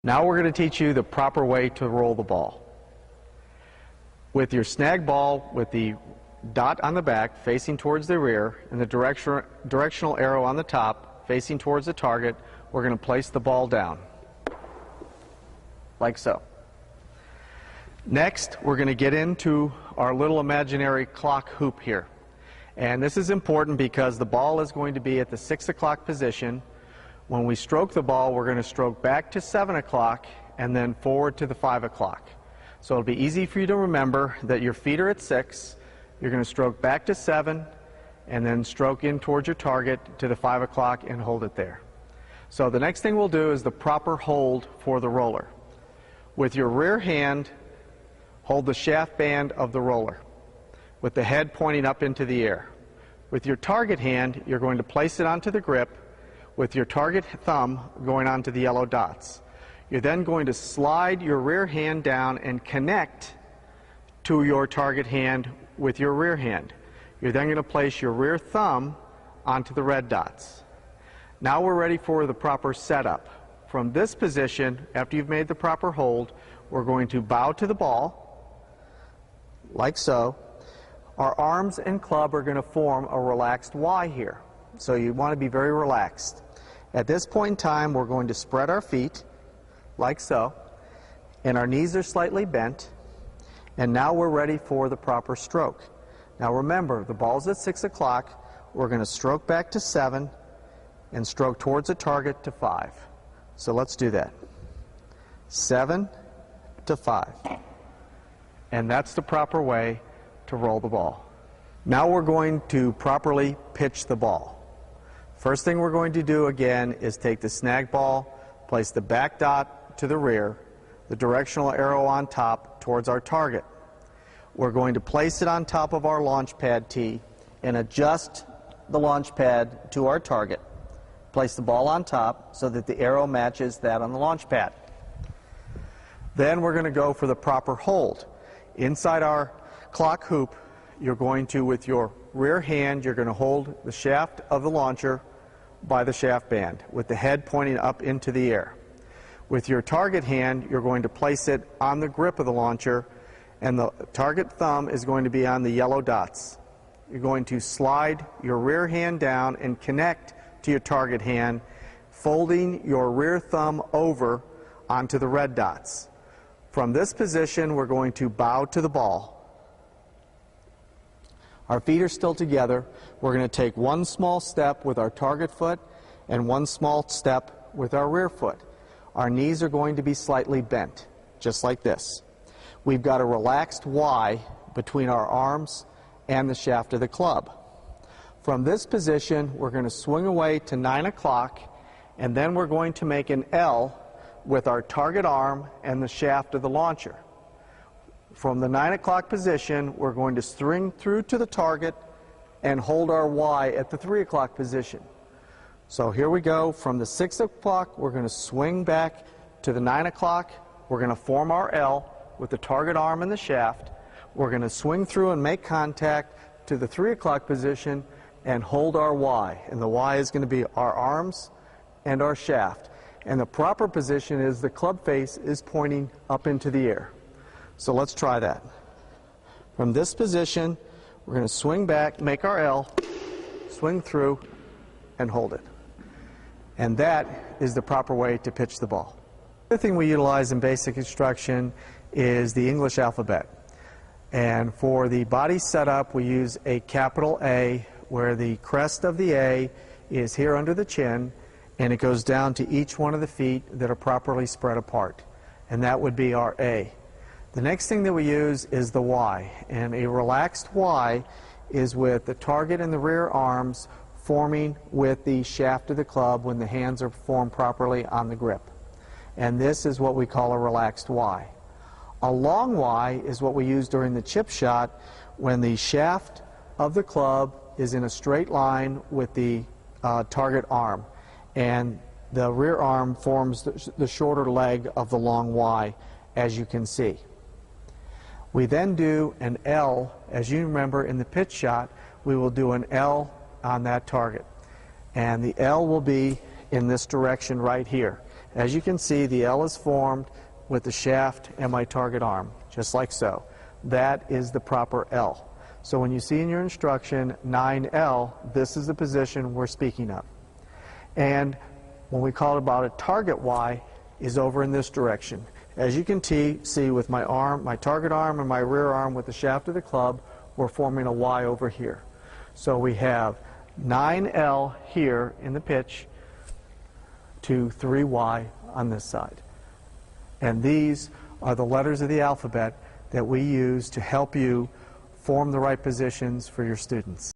Now we're going to teach you the proper way to roll the ball. With your snag ball with the dot on the back facing towards the rear and the directional arrow on the top facing towards the target, we're going to place the ball down, like so. Next, we're going to get into our little imaginary clock hoop here. And this is important because the ball is going to be at the 6 o'clock position. When we stroke the ball, we're going to stroke back to 7 o'clock and then forward to the 5 o'clock. So it'll be easy for you to remember that your feet are at 6, you're going to stroke back to 7, and then stroke in towards your target to the 5 o'clock and hold it there. So the next thing we'll do is the proper hold for the roller. With your rear hand, hold the shaft band of the roller, with the head pointing up into the air. With your target hand, you're going to place it onto the grip, with your target thumb going onto the yellow dots. You're then going to slide your rear hand down and connect to your target hand with your rear hand. You're then going to place your rear thumb onto the red dots. Now we're ready for the proper setup. From this position, after you've made the proper hold, we're going to bow to the ball, like so. Our arms and club are going to form a relaxed Y here. So you want to be very relaxed. At this point in time, we're going to spread our feet, like so, and our knees are slightly bent, and now we're ready for the proper stroke. Now remember, the ball's at 6 o'clock, we're going to stroke back to 7 and stroke towards the target to 5. So let's do that. 7 to 5. And that's the proper way to roll the ball. Now we're going to properly pitch the ball. First thing we're going to do again is take the snag ball, place the back dot to the rear, the directional arrow on top towards our target. We're going to place it on top of our launch pad tee and adjust the launch pad to our target. Place the ball on top so that the arrow matches that on the launch pad. Then we're going to go for the proper hold. Inside our clock hoop, you're going to, with your rear hand, you're going to hold the shaft of the launcher by the shaft band, with the head pointing up into the air. With your target hand, you're going to place it on the grip of the launcher, and the target thumb is going to be on the yellow dots. You're going to slide your rear hand down and connect to your target hand, folding your rear thumb over onto the red dots. From this position, we're going to bow to the ball. Our feet are still together. We're going to take one small step with our target foot and one small step with our rear foot. Our knees are going to be slightly bent, just like this. We've got a relaxed Y between our arms and the shaft of the club. From this position, we're going to swing away to 9 o'clock, and then we're going to make an L with our target arm and the shaft of the launcher. From the 9 o'clock position, we're going to string through to the target and hold our Y at the 3 o'clock position. So here we go. From the 6 o'clock, we're going to swing back to the 9 o'clock. We're going to form our L with the target arm and the shaft. We're going to swing through and make contact to the 3 o'clock position and hold our Y. And the Y is going to be our arms and our shaft. And the proper position is the club face is pointing up into the air. So let's try that. From this position, we're going to swing back, make our L, swing through, and hold it. And that is the proper way to pitch the ball. The other thing we utilize in basic instruction is the English alphabet. And for the body setup, we use a capital A, where the crest of the A is here under the chin, and it goes down to each one of the feet that are properly spread apart. And that would be our A. The next thing that we use is the Y, and a relaxed Y is with the target and the rear arms forming with the shaft of the club when the hands are formed properly on the grip. And this is what we call a relaxed Y. A long Y is what we use during the chip shot when the shaft of the club is in a straight line with the target arm, and the rear arm forms the shorter leg of the long Y, as you can see. We then do an L. As you remember in the pitch shot, we will do an L on that target. And the L will be in this direction right here. As you can see, the L is formed with the shaft and my target arm, just like so. That is the proper L. So when you see in your instruction 9L, this is the position we're speaking of. And when we call it about a target Y, is over in this direction. As you can see with my arm, my target arm and my rear arm with the shaft of the club, we're forming a Y over here. So we have 9L here in the pitch to 3Y on this side. And these are the letters of the alphabet that we use to help you form the right positions for your students.